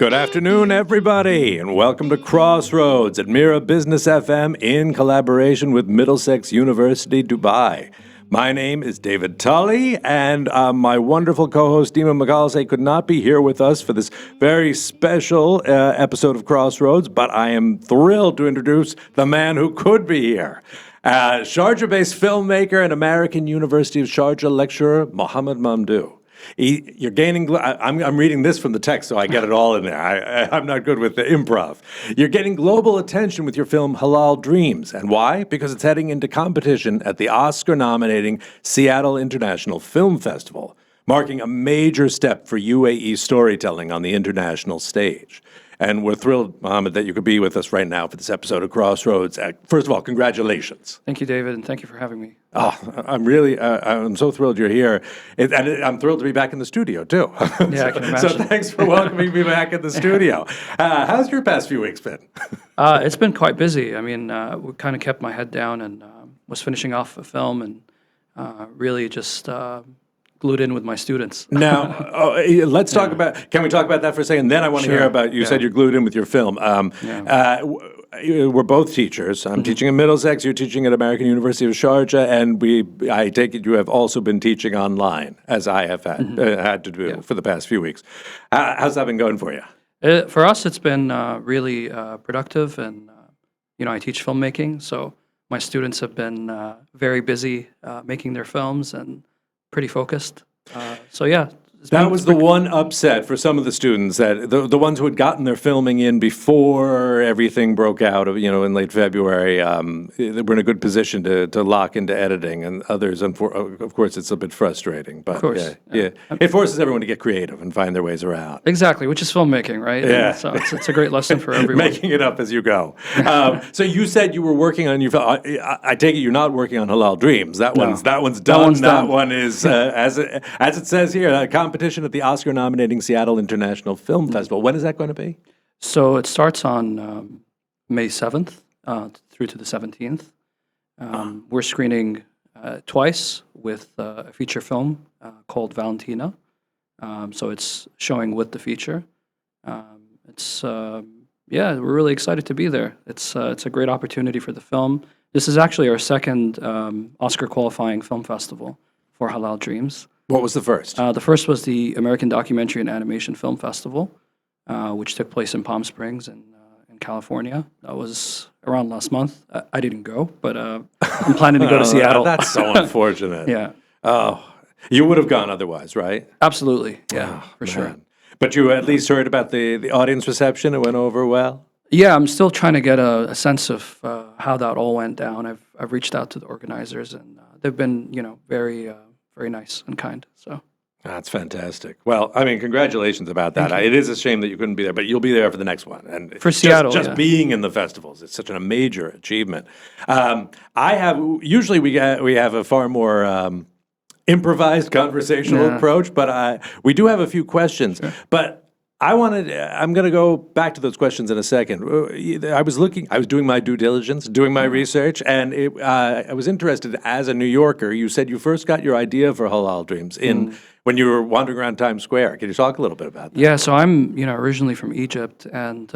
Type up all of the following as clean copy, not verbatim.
Good afternoon, everybody, and welcome to Crossroads at Mira Business FM in collaboration with Middlesex University, Dubai. My name is David Tully, and my wonderful co-host, Dima McCallsey, could not be here with us for this very special episode of Crossroads, but I am thrilled to introduce the man who could be here. Sharjah-based filmmaker and American University of Sharjah lecturer, Mohammed Mamdouh. You're gaining. I'm reading this from the text, so I get it all in there. I'm not good with the improv. You're getting global attention with your film Halal Dreams, and why? Because it's heading into competition at the Oscar-nominating Seattle International Film Festival, marking a major step for UAE storytelling on the international stage. And we're thrilled, Mohammed, that you could be with us right now for this episode of Crossroads. First of all, congratulations. Thank you, David, and thank you for having me. Oh, I'm really, I'm so thrilled you're here. And I'm thrilled to be back in the studio, too. Yeah, I can imagine. So thanks for welcoming me back in the studio. How's your past few weeks been? It's been quite busy. I mean, we kind of kept my head down and was finishing off a film and really just glued in with my students. Now, let's talk about, can we talk about that for a second? Then I want to hear about, you said you're glued in with your film. We're both teachers. I'm teaching at Middlesex, you're teaching at American University of Sharjah, and I take it you have also been teaching online, as I have had to do for the past few weeks. How's that been going for you? For us, it's been really productive, and I teach filmmaking, so my students have been very busy making their films and pretty focused. So yeah. That was the one upset for some of the students, that the ones who had gotten their filming in before everything broke out, in late February, they were in a good position to lock into editing, and others, of course, it's a bit frustrating. But of course, it forces everyone to get creative and find their ways around. Exactly, which is filmmaking, right? Yeah. And so it's a great lesson for everyone. Making it up as you go. So you said you were working on your film. I take it you're not working on Halal Dreams. That one's done. That one is, as it says here, competition at the Oscar-nominating Seattle International Film Festival. When is that going to be? So it starts on May 7th through to the 17th. We're screening twice with a feature film called Valentina. So it's showing with the feature. We're really excited to be there. It's a great opportunity for the film. This is actually our second Oscar-qualifying film festival for Halal Dreams. What was the first? The first was the American Documentary and Animation Film Festival, which took place in Palm Springs in California. That was around last month. I didn't go, but I'm planning to go to Seattle. That's so unfortunate. Yeah. Oh, you would have gone otherwise, right? Absolutely. Yeah, for sure. But you at least heard about the audience reception. It went over well? Yeah, I'm still trying to get a sense of how that all went down. I've reached out to the organizers, and they've been, very nice and kind. So that's fantastic. Well, I mean, congratulations about that. It is a shame that you couldn't be there, but you'll be there for the next one. And for Seattle, just being in the festivals, it's such a major achievement. Usually we have a far more improvised conversational approach, but we do have a few questions. Sure. But I'm going to go back to those questions in a second. I was doing my due diligence, doing my research, and I was interested as a New Yorker. You said you first got your idea for Halal Dreams when you were wandering around Times Square. Can you talk a little bit about that? Yeah, so I'm, originally from Egypt, and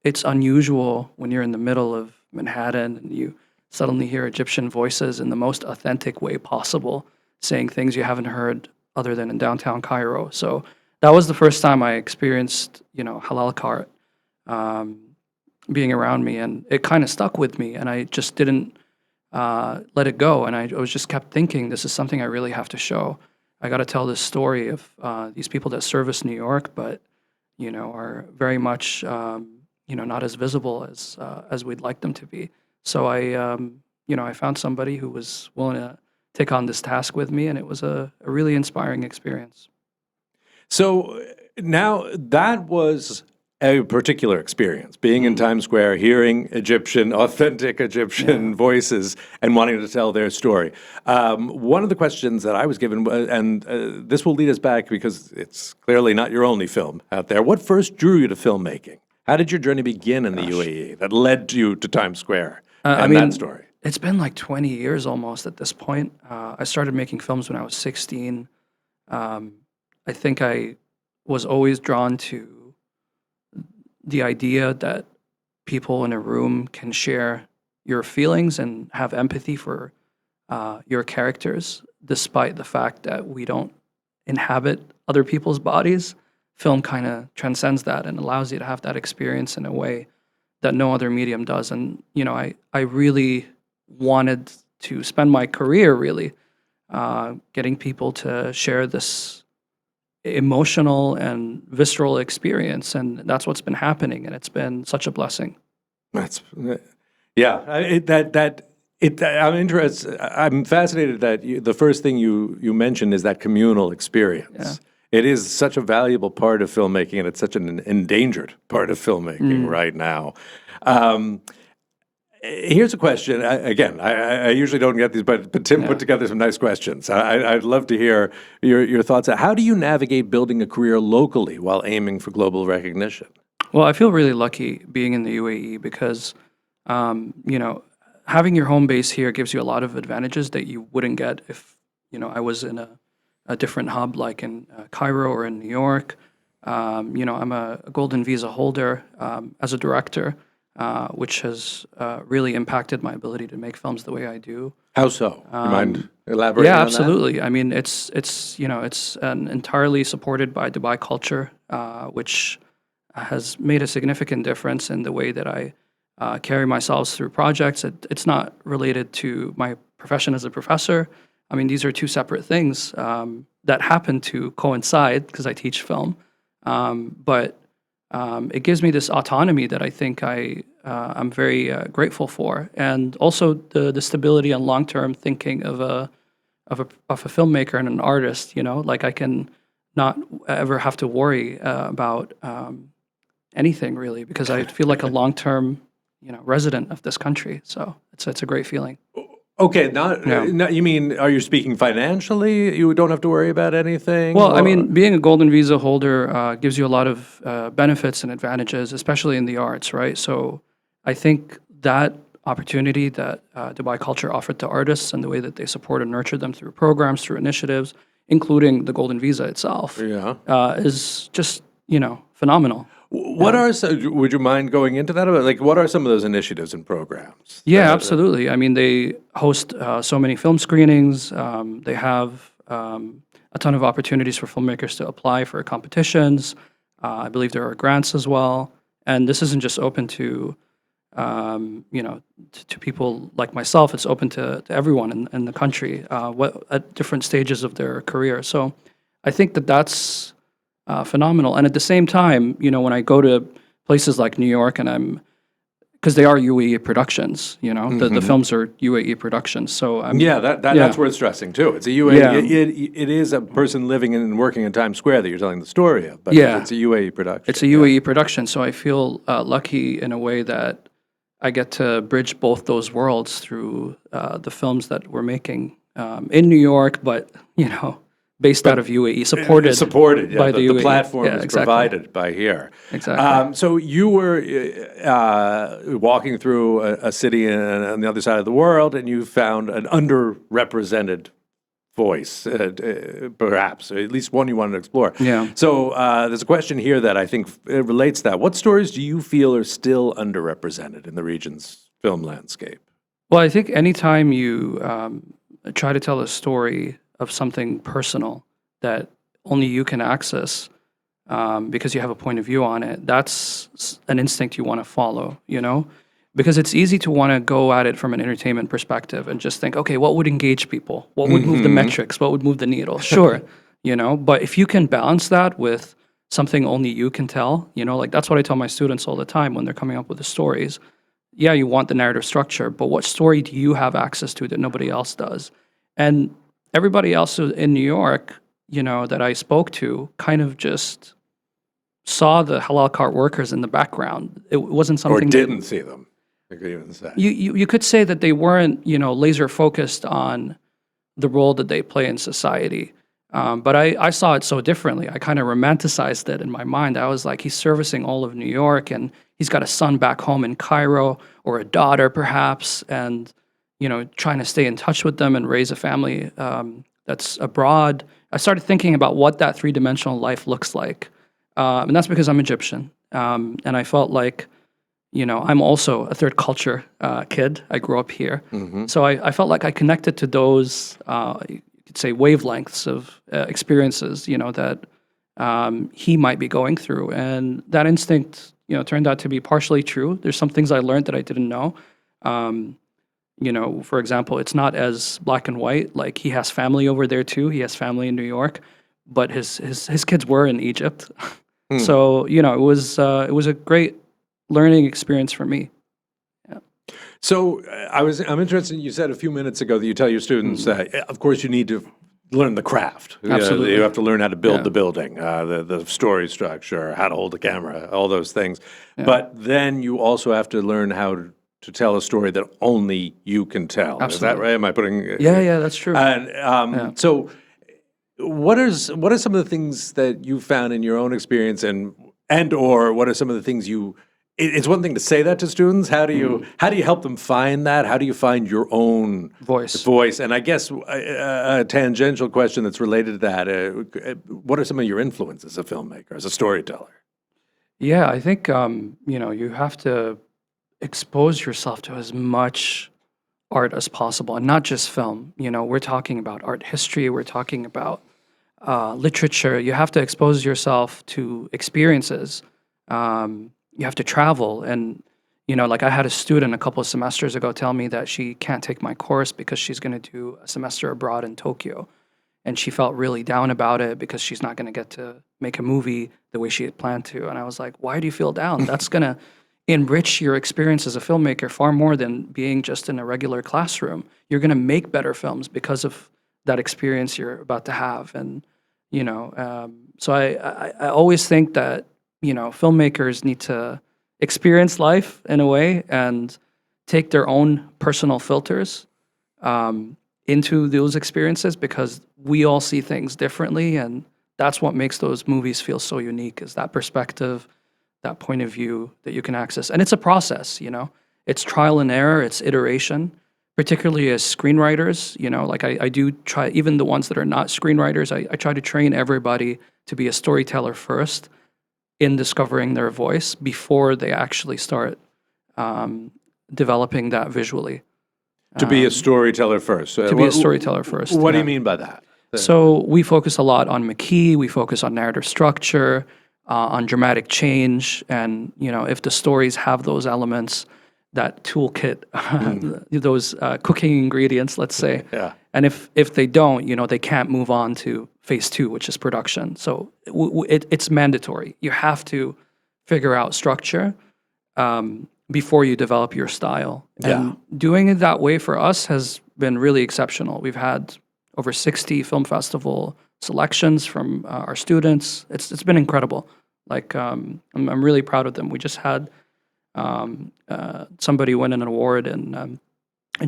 it's unusual when you're in the middle of Manhattan and you suddenly hear Egyptian voices in the most authentic way possible, saying things you haven't heard other than in downtown Cairo. So that was the first time I experienced, halal cart being around me, and it kind of stuck with me, and I just didn't let it go, and I was just kept thinking, this is something I really have to show. I got to tell this story of these people that service New York, but are very much not as visible as we'd like them to be. So I found somebody who was willing to take on this task with me, and it was a really inspiring experience. So now that was a particular experience, being in Times Square, hearing authentic Egyptian voices and wanting to tell their story. One of the questions that I was given, and this will lead us back because it's clearly not your only film out there. What first drew you to filmmaking? How did your journey begin in the UAE that led you to Times Square and that story? It's been like 20 years almost at this point. I started making films when I was 16. I think I was always drawn to the idea that people in a room can share your feelings and have empathy for your characters, despite the fact that we don't inhabit other people's bodies. Film kind of transcends that and allows you to have that experience in a way that no other medium does. And I really wanted to spend my career really getting people to share this emotional and visceral experience, and that's what's been happening, and it's been such a blessing. That's I'm interested. I'm fascinated that the first thing you mentioned is that communal experience. Yeah. It is such a valuable part of filmmaking, and it's such an endangered part of filmmaking right now. Here's a question. I usually don't get these, but Tim put together some nice questions. I'd love to hear your thoughts. How do you navigate building a career locally while aiming for global recognition? Well, I feel really lucky being in the UAE because, having your home base here gives you a lot of advantages that you wouldn't get if, I was in a different hub like in Cairo or in New York. I'm a golden visa holder as a director, which has really impacted my ability to make films the way I do. How so? You mind elaborating on Yeah, that? absolutely. I mean, it's entirely supported by Dubai culture, which has made a significant difference in the way that I carry myself through projects. It's not related to my profession as a professor. I mean, these are two separate things that happen to coincide because I teach film. But it gives me this autonomy that I think I'm very grateful for, and also the stability and long-term thinking of a filmmaker and an artist. Like I can not ever have to worry about anything really because I feel like a long-term resident of this country. So it's a great feeling. Okay, you mean, are you speaking financially? You don't have to worry about anything? Well, I mean, being a golden visa holder gives you a lot of benefits and advantages, especially in the arts, right? So I think that opportunity that Dubai culture offered to artists and the way that they support and nurture them through programs, through initiatives, including the golden visa itself, is just, phenomenal. Would you mind going into that? Like, what are some of those initiatives and programs? Yeah, absolutely. I mean, they host so many film screenings. They have a ton of opportunities for filmmakers to apply for competitions. I believe there are grants as well. And this isn't just open to, to people like myself. It's open to everyone in the country at different stages of their career. So I think that's phenomenal. And at the same time, when I go to places like New York and because they are UAE productions, the films are UAE productions. So that's worth stressing too. It's a UAE. It is a person living and working in Times Square that you're telling the story of, but it's a UAE production. It's a UAE production, so I feel lucky in a way that I get to bridge both those worlds through the films that we're making in New York, but based out of UAE, supported by the UAE. The platform is provided by here. Exactly. So you were walking through a city on the other side of the world, and you found an underrepresented voice, perhaps, or at least one you wanted to explore. Yeah. So there's a question here that I think relates to that. What stories do you feel are still underrepresented in the region's film landscape? Well, I think anytime you try to tell a story of something personal that only you can access because you have a point of view on it, that's an instinct you want to follow, Because it's easy to want to go at it from an entertainment perspective and just think, okay, what would engage people? What would move the metrics? What would move the needle? Sure, but if you can balance that with something only you can tell, like that's what I tell my students all the time when they're coming up with the stories. Yeah, you want the narrative structure, but what story do you have access to that nobody else does? And everybody else in New York, that I spoke to kind of just saw the halal cart workers in the background. It wasn't something... Or didn't see them, I could even say. You could say that they weren't, laser focused on the role that they play in society. But I saw it so differently. I kind of romanticized it in my mind. I was like, he's servicing all of New York, and he's got a son back home in Cairo, or a daughter perhaps, and trying to stay in touch with them and raise a family that's abroad. I started thinking about what that three-dimensional life looks like And that's because I'm Egyptian. And I felt like, I'm also a third culture kid. I grew up here. So I felt like I connected to those, you could say, wavelengths of experiences, that he might be going through. And that instinct, turned out to be partially true. There's some things I learned that I didn't know. For example, it's not as black and white. Like, he has family over there too. He has family in New York, but his kids were in Egypt. So, it was a great learning experience for me. Yeah. So I'm interested. You said a few minutes ago that you tell your students that, of course, you need to learn the craft. Absolutely. You have to learn how to build the building, the story structure, how to hold a camera, all those things. Yeah. But then you also have to learn how to tell a story that only you can tell. Absolutely. Is that right? Am I putting? Yeah, that's true. And so, what are some of the things that you found in your own experience, and or what are some of the things you? It's one thing to say that to students. How do you help them find that? How do you find your own voice? And I guess a tangential question that's related to that: what are some of your influences as a filmmaker, as a storyteller? Yeah, I think you have to expose yourself to as much art as possible, and not just film. We're talking about art history. We're talking about literature. You have to expose yourself to experiences. You have to travel. And, like, I had a student a couple of semesters ago tell me that she can't take my course because she's going to do a semester abroad in Tokyo. And she felt really down about it because she's not going to get to make a movie the way she had planned to. And I was like, why do you feel down? That's going to enrich your experience as a filmmaker far more than being just in a regular classroom. You're going to make better films because of that experience you're about to have. And, so I always think that, filmmakers need to experience life in a way and take their own personal filters into those experiences, because we all see things differently. And that's what makes those movies feel so unique, is that perspective, that point of view that you can access. And it's a process, it's trial and error, it's iteration, particularly as screenwriters. Like, I do try, even the ones that are not screenwriters, I try to train everybody to be a storyteller first in discovering their voice before they actually start developing that visually. To be a storyteller first. To be a storyteller first. What do you mean by that? So we focus a lot on McKee, we focus on narrative structure, on dramatic change, and if the stories have those elements, that toolkit, those cooking ingredients, let's say. Yeah. And if they don't, they can't move on to phase 2, which is production. So it's mandatory. You have to figure out structure before you develop your style. Yeah. And doing it that way for us has been really exceptional. We've had over 60 film festival selections from our students. It's been incredible. Like, I'm really proud of them. We just had somebody win an award in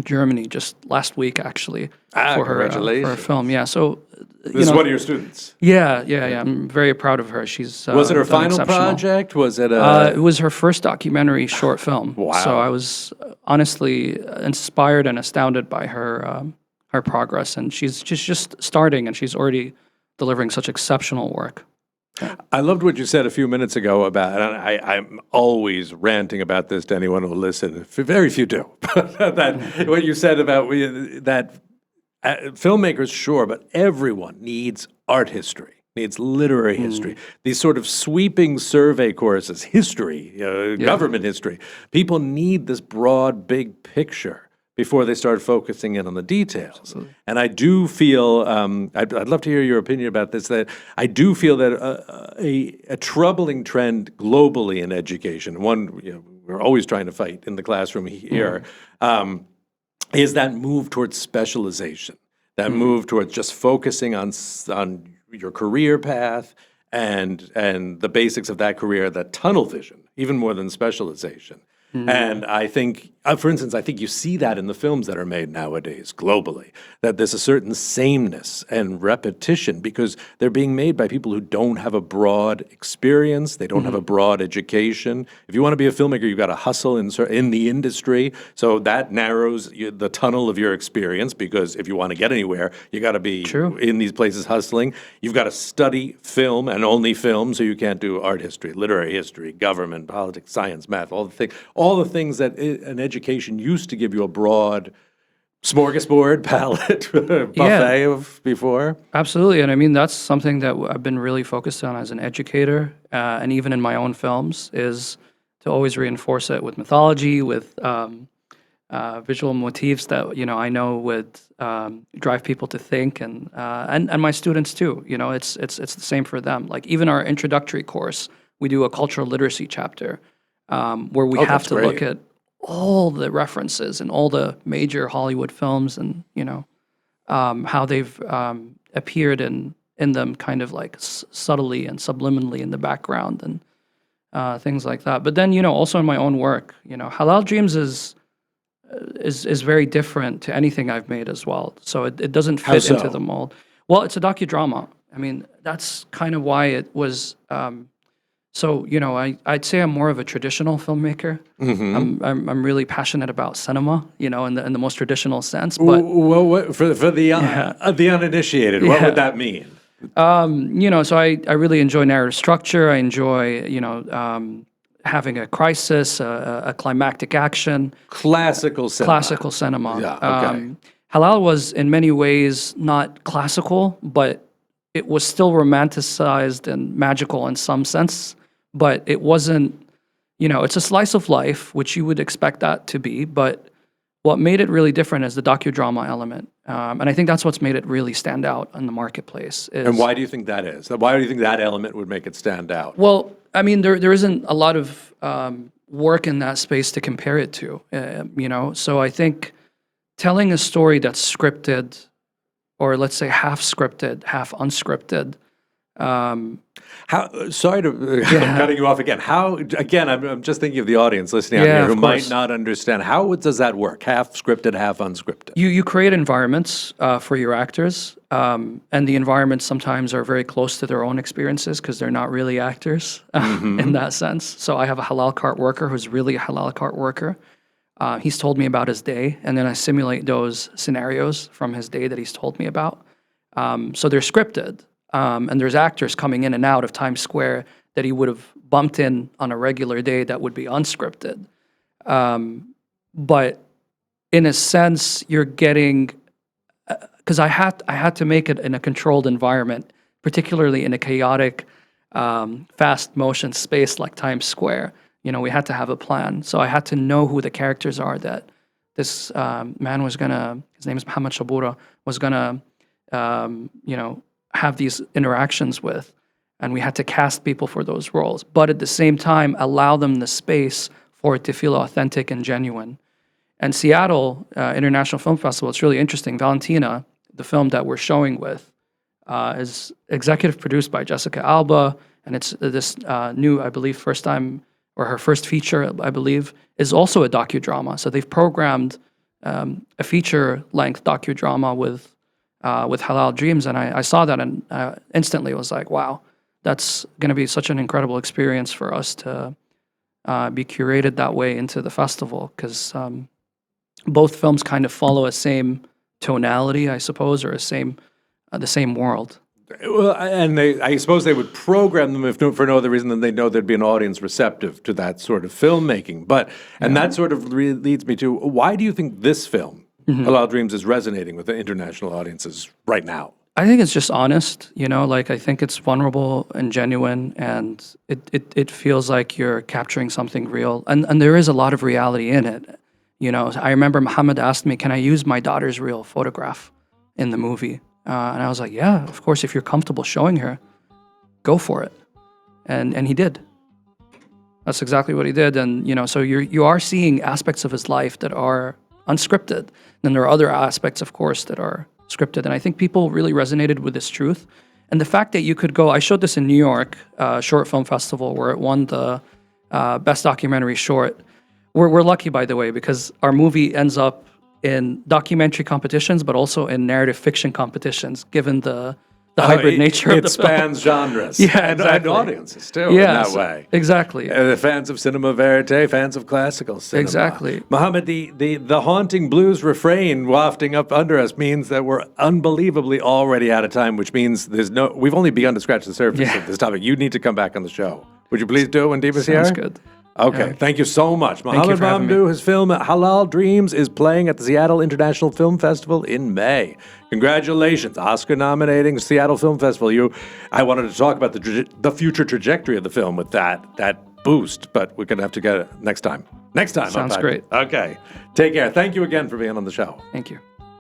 Germany just last week, actually, for her film. Yeah, so this is one of your students. Yeah. I'm very proud of her. She's was it her final project? Was it it was her first documentary short film. Wow! So I was honestly inspired and astounded by her progress, and she's just starting, and she's already delivering such exceptional work. I loved what you said a few minutes ago about, and I'm always ranting about this to anyone who will listen. Very few do. That what you said about that filmmakers, sure, but everyone needs art history, needs literary history. These sort of sweeping survey courses, history, government history. People need this broad, big picture before they start focusing in on the details. Absolutely. And I do feel, I'd love to hear your opinion about this, that I do feel that a troubling trend globally in education, one we're always trying to fight in the classroom here, is that move towards specialization, that move towards just focusing on your career path and the basics of that career, that tunnel vision, even more than specialization. And I think, for instance, I think you see that in the films that are made nowadays globally, that there's a certain sameness and repetition because they're being made by people who don't have a broad experience, they don't have a broad education. If you want to be a filmmaker, you've got to hustle in the industry, so that narrows the tunnel of your experience because if you want to get anywhere, you got to be in these places hustling. You've got to study film and only film, so you can't do art history, literary history, government, politics, science, math, all the things that an education used to give you a broad smorgasbord palette buffet of before. Absolutely. And I mean, that's something that I've been really focused on as an educator, and even in my own films, is to always reinforce it with mythology, with visual motifs that, I know would drive people to think, and my students too. It's the same for them. Like even our introductory course, we do a cultural literacy chapter where we have to look at all the references and all the major Hollywood films and, how they've appeared in them kind of like subtly and subliminally in the background and things like that. But then, also in my own work, Halal Dreams is very different to anything I've made as well. So it doesn't fit into the mold. Well, it's a docudrama. I mean, that's kind of why it was... So, I'd say I'm more of a traditional filmmaker. I'm really passionate about cinema, in the most traditional sense. But well, for the uninitiated, what would that mean? So I really enjoy narrative structure. I enjoy, having a crisis, a climactic action. Classical cinema. Yeah, okay. Halal was in many ways not classical, but it was still romanticized and magical in some sense. But it wasn't, it's a slice of life, which you would expect that to be. But what made it really different is the docudrama element. And I think that's what's made it really stand out in the marketplace. And why do you think that is? Why do you think that element would make it stand out? Well, I mean, there isn't a lot of work in that space to compare it to, So I think telling a story that's scripted, or let's say half scripted, half unscripted, sorry to cutting you off again. I'm just thinking of the audience listening out here who might not understand. How does that work? Half scripted, half unscripted. You create environments for your actors, and the environments sometimes are very close to their own experiences because they're not really actors in that sense. So I have a halal cart worker who's really a halal cart worker. He's told me about his day, and then I simulate those scenarios from his day that he's told me about. So they're scripted. And there's actors coming in and out of Times Square that he would have bumped in on a regular day that would be unscripted. But in a sense, you're getting, because I had to make it in a controlled environment, particularly in a chaotic, fast motion space like Times Square. We had to have a plan. So I had to know who the characters are that this man was his name is Mohammed Mamdouh, was gonna, have these interactions with, and we had to cast people for those roles, but at the same time allow them the space for it to feel authentic and genuine. And Seattle International Film Festival, it's really interesting. Valentina, the film that we're showing with, is executive produced by Jessica Alba, and it's this new, I believe, first time, or her first feature, I believe, is also a docudrama. So they've programmed a feature-length docudrama with Halal Dreams, and I saw that and instantly was like, wow, that's going to be such an incredible experience for us to be curated that way into the festival, because both films kind of follow a same tonality, I suppose, or the same world. Well, and I suppose they would program them for no other reason than they know there'd be an audience receptive to that sort of filmmaking. And that sort of leads me to, why do you think this film, Halal Dreams, is resonating with the international audiences right now? I think it's just honest, I think it's vulnerable and genuine, and it feels like you're capturing something real. And there is a lot of reality in it. I remember Mohammed asked me, can I use my daughter's real photograph in the movie? And I was like, yeah, of course, if you're comfortable showing her, go for it. And he did. That's exactly what he did. And, so you are seeing aspects of his life that are unscripted. Then there are other aspects, of course, that are scripted. And I think people really resonated with this truth. And the fact that you could go, I showed this in New York Short Film Festival, where it won the Best Documentary Short. We're lucky, by the way, because our movie ends up in documentary competitions, but also in narrative fiction competitions, given the hybrid nature of the film. It spans genres. Yeah, and exactly. audiences, too, in that way. Exactly. Fans of cinema verite, fans of classical cinema. Exactly. Mohammed, the haunting blues refrain wafting up under us means that we're unbelievably already out of time, which means we've only begun to scratch the surface of this topic. You need to come back on the show. Would you please do it when Deepa's here? Sounds good. Okay, Yeah. thank you so much. Thank you Mohammed for having me. Mamdouh, his film Halal Dreams is playing at the Seattle International Film Festival in May. Congratulations, Oscar-nominating Seattle Film Festival. I wanted to talk about the future trajectory of the film with that boost, but we're going to have to get it next time. Next time. Sounds great. Okay, take care. Thank you again for being on the show. Thank you.